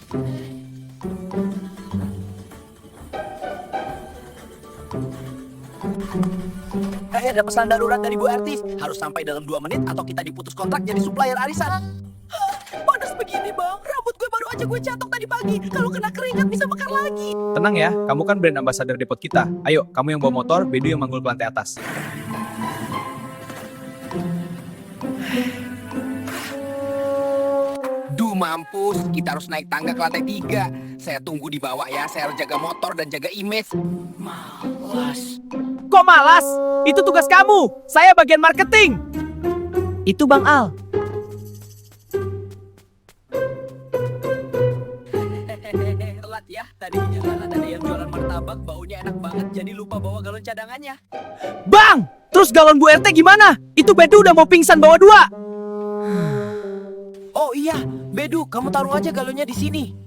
Ada pesan darurat dari Bu Artis. Harus sampai dalam 2 menit atau kita diputus kontrak jadi supplier arisan. Panas begini bang, rambut gue baru aja gue catok tadi pagi. Kalau kena keringat bisa mekar lagi. Tenang ya, kamu kan brand ambassador depot kita. Ayo, kamu yang bawa motor, Bedu yang manggul ke lantai atas. Duh mampus, kita harus naik tangga ke lantai 3. Saya tunggu di bawah ya, saya harus jaga motor dan jaga image. Malas. Kok malas? Itu tugas kamu. Saya bagian marketing. Itu Bang Al. Telat ya, tadi di jalanan ada yang jualan martabak, baunya enak banget, jadi lupa bawa galon cadangannya. Bang, terus galon Bu RT gimana? Itu Bedu udah mau pingsan bawa 2. Oh iya, Bedu, kamu taruh aja galonnya di sini.